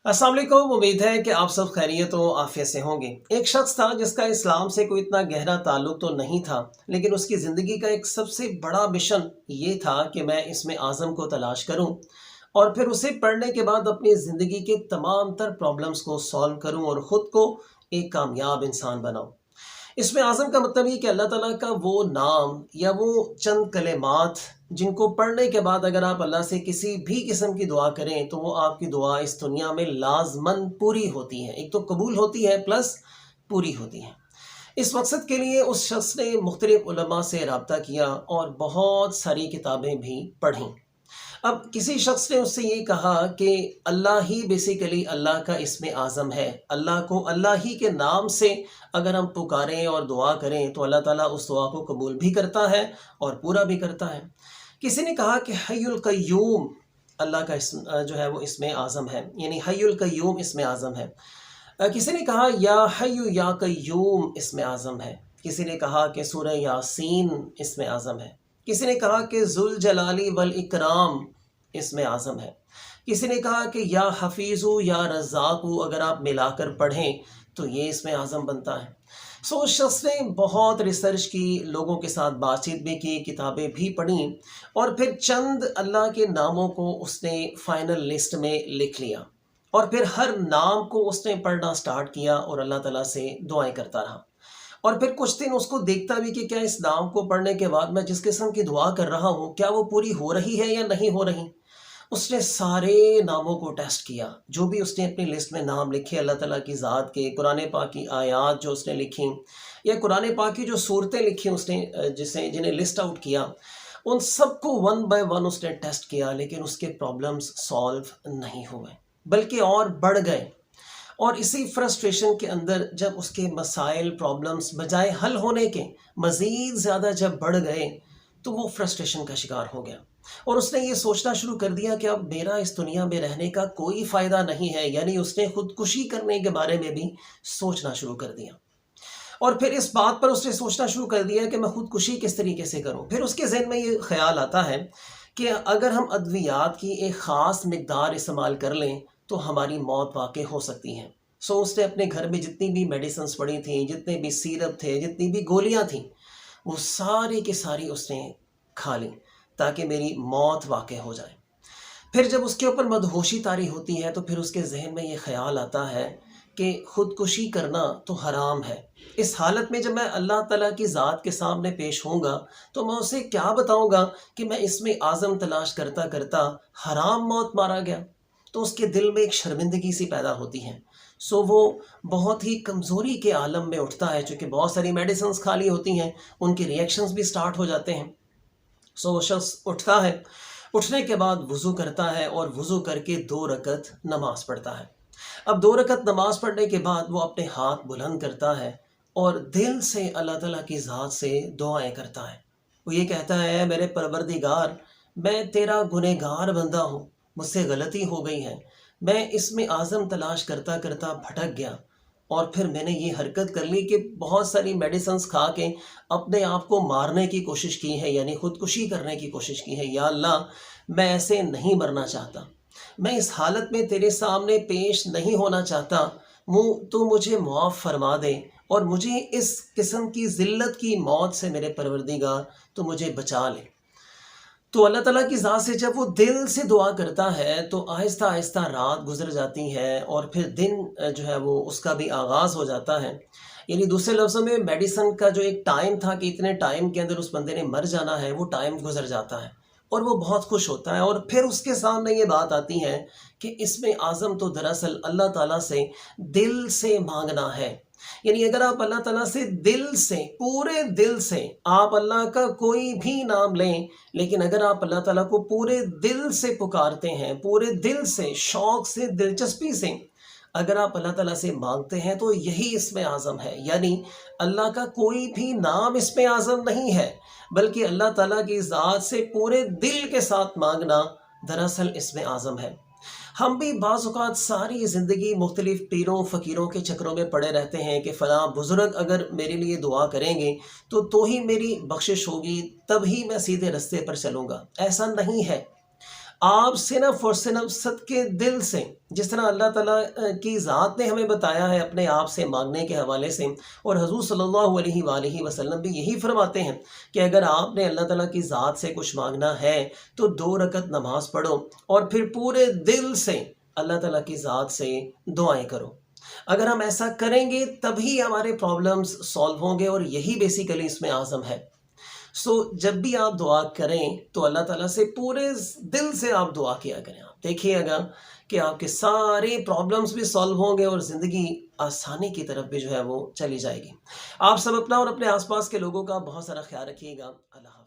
अस्सलाम वालेकुम। उम्मीद है कि आप सब खैरियत व आफियत से होंगे। एक शख्स था जिसका इस्लाम से कोई इतना गहरा ताल्लुक तो नहीं था, लेकिन उसकी ज़िंदगी का एक सबसे बड़ा मिशन ये था कि मैं इसमें आज़म को तलाश करूं और फिर उसे पढ़ने के बाद अपनी ज़िंदगी के तमाम तर प्रॉब्लम्स को सॉल्व करूं और ख़ुद को एक कामयाब इंसान बनाऊं। इसमें आज़म का मतलब ये कि अल्लाह ताला का वो नाम या वो चंद कलेमात जिनको पढ़ने के बाद अगर आप अल्लाह से किसी भी किस्म की दुआ करें तो वो आपकी दुआ इस दुनिया में लाजमन पूरी होती है। एक तो कबूल होती है प्लस पूरी होती है। इस मकसद के लिए उस शख्स ने मुख्तलिफ उलमा से रब्ता किया और बहुत सारी किताबें भी पढ़ीं। अब किसी शख्स ने उससे ये कहा कि अल्लाह ही बेसिकली अल्लाह का इस्म आज़म है। अल्लाह को अल्लाह ही के नाम से अगर हम पुकारें और दुआ करें तो अल्लाह ताला उस दुआ को कबूल भी करता है और पूरा भी करता है। किसी ने कहा कि हय्युल क़य्यूम अल्लाह का इस्म जो है वो इस्म आज़म है, यानी हय्युल क़य्यूम इस्म आज़म है। किसी ने कहा या हय्यु या क़य्यूम इस्म आज़म है। किसी ने कहा कि सूरह यासीन इस्म आज़म है। किसी ने कहा कि ज़ुल जलाली वल इकराम इसमें आज़म है। किसी ने कहा कि या हफीज़ु या रज़्ज़ाक़ु अगर आप मिलाकर पढ़ें तो ये इसमें आज़म बनता है। सो उस शख्स ने बहुत रिसर्च की, लोगों के साथ बातचीत भी की, किताबें भी पढ़ी और फिर चंद अल्लाह के नामों को उसने फ़ाइनल लिस्ट में लिख लिया और फिर हर नाम को उसने पढ़ना स्टार्ट किया और अल्लाह ताला से दुआएं करता रहा। और फिर कुछ दिन उसको देखता भी कि क्या इस नाम को पढ़ने के बाद मैं जिस किस्म की दुआ कर रहा हूँ क्या वो पूरी हो रही है या नहीं हो रही। उसने सारे नामों को टेस्ट किया, जो भी उसने अपनी लिस्ट में नाम लिखे अल्लाह ताला की ज़ात के, कुरान पाक की आयात जो उसने लिखी या कुरान पाक की जो सूरतें लिखी उसने जिन्हें लिस्ट आउट किया, उन सबको वन बाय वन उसने टेस्ट किया, लेकिन उसके प्रॉब्लम्स सॉल्व नहीं हुए बल्कि और बढ़ गए। और इसी फ्रस्ट्रेशन के अंदर जब उसके मसाइल प्रॉब्लम्स बजाय हल होने के मज़ीद ज़्यादा जब बढ़ गए तो वो फ्रस्ट्रेशन का शिकार हो गया और उसने ये सोचना शुरू कर दिया कि अब मेरा इस दुनिया में रहने का कोई फ़ायदा नहीं है। यानी उसने खुदकुशी करने के बारे में भी सोचना शुरू कर दिया और फिर इस बात पर उसने सोचना शुरू कर दिया कि मैं खुदकुशी किस तरीके से करूं। फिर उसके जहन में ये ख्याल आता है कि अगर हम अद्वियात की एक ख़ास मिकदार इस्तेमाल कर लें तो हमारी मौत वाक़ई हो सकती है। सो उसने अपने घर में जितनी भी मेडिसिन्स पड़ी थी, जितने भी सिरप थे, जितनी भी गोलियां थीं, वो सारी की सारी उसने खा ली ताकि मेरी मौत वाक़ई हो जाए। फिर जब उसके ऊपर मदहोशी तारी होती है तो फिर उसके जहन में ये ख्याल आता है कि ख़ुदकुशी करना तो हराम है। इस हालत में जब मैं अल्लाह ताला की ज़ात के सामने पेश होऊंगा तो मैं उसे क्या बताऊंगा कि मैं इसमें आज़म तलाश करता करता हराम मौत मारा गया। तो उसके दिल में एक शर्मिंदगी सी पैदा होती है। सो वो बहुत ही कमज़ोरी के आलम में उठता है, चूँकि बहुत सारी मेडिसिन्स खाली होती हैं, उनके रिएक्शंस भी स्टार्ट हो जाते हैं। सो वो शख्स उठता है, उठने के बाद वज़ू करता है और वज़ू करके 2 रकत नमाज पढ़ता है। अब 2 रकत नमाज पढ़ने के बाद वो अपने हाथ बुलंद करता है और दिल से अल्लाह ताला की ज़ात से दुआएं करता है। वो ये कहता है, मेरे परवरदिगार, मैं तेरा गुनहगार बंदा हूँ, मुझसे गलती हो गई है, मैं इसमें आज़म तलाश करता करता भटक गया और फिर मैंने ये हरकत कर ली कि बहुत सारी मेडिसिन्स खा के अपने आप को मारने की कोशिश की है, यानी ख़ुदकुशी करने की कोशिश की है। या अल्लाह, मैं ऐसे नहीं मरना चाहता, मैं इस हालत में तेरे सामने पेश नहीं होना चाहता। तो मुझे मुआफ़ फरमा दे और मुझे इस किस्म की ज़िल्लत की मौत से मेरे परवरदिगार तो मुझे बचा ले। तो अल्लाह ताला की ज़ात से जब वो दिल से दुआ करता है तो आहिस्ता आहिस्ता रात गुजर जाती है और फिर दिन जो है वो उसका भी आगाज़ हो जाता है। यानी दूसरे लफ्ज़ों में मेडिसिन का जो एक टाइम था कि इतने टाइम के अंदर उस बंदे ने मर जाना है, वो टाइम गुजर जाता है और वो बहुत खुश होता है। और फिर उसके सामने ये बात आती है कि इसमें आज़म तो दरअसल अल्लाह ताला से दिल से मांगना है। यानी अगर आप अल्लाह ताला से दिल से, पूरे दिल से आप अल्लाह का कोई भी नाम लें, लेकिन अगर आप अल्लाह ताला को पूरे दिल से पुकारते हैं, पूरे दिल से, शौक़ से, दिलचस्पी से अगर आप अल्लाह ताला से मांगते हैं तो यही इसमें आज़म है। यानी अल्लाह का कोई भी नाम इसमें आज़म नहीं है, बल्कि अल्लाह ताला की ज़ात से पूरे दिल के साथ मांगना दरअसल इसमें आज़म है। हम भी बाज़ औक़ात सारी ज़िंदगी मुख्तलिफ़ पीरों फ़कीरों के चक्रों में पड़े रहते हैं कि फ़लाँ बुज़ुर्ग अगर मेरे लिए दुआ करेंगे तो ही मेरी बख्शिश होगी, तब ही मैं सीधे रास्ते पर चलूँगा। ऐसा नहीं है। آپ صرف اور صرف صدقے دل سے، جس طرح اللہ تعالیٰ کی ذات نے ہمیں بتایا ہے اپنے آپ سے مانگنے کے حوالے سے، اور حضور صلی اللہ علیہ وآلہ وسلم بھی یہی فرماتے ہیں کہ اگر آپ نے اللہ تعالیٰ کی ذات سے کچھ مانگنا ہے تو 2 رکعت نماز پڑھو اور پھر پورے دل سے اللہ تعالیٰ کی ذات سے دعائیں کرو۔ اگر ہم ایسا کریں گے تبھی ہمارے پرابلمز سالو ہوں گے، اور یہی بیسیکلی اس میں اعظم ہے۔ جب بھی آپ دعا کریں تو اللہ تعالیٰ سے پورے دل سے آپ دعا کیا کریں۔ آپ دیکھیے گا کہ آپ کے سارے پرابلمس بھی سالو ہوں گے اور زندگی آسانی کی طرف بھی جو ہے وہ چلی جائے گی۔ آپ سب اپنا اور اپنے آس پاس کے لوگوں کا بہت سارا خیال رکھیے گا۔ اللہ حافظ۔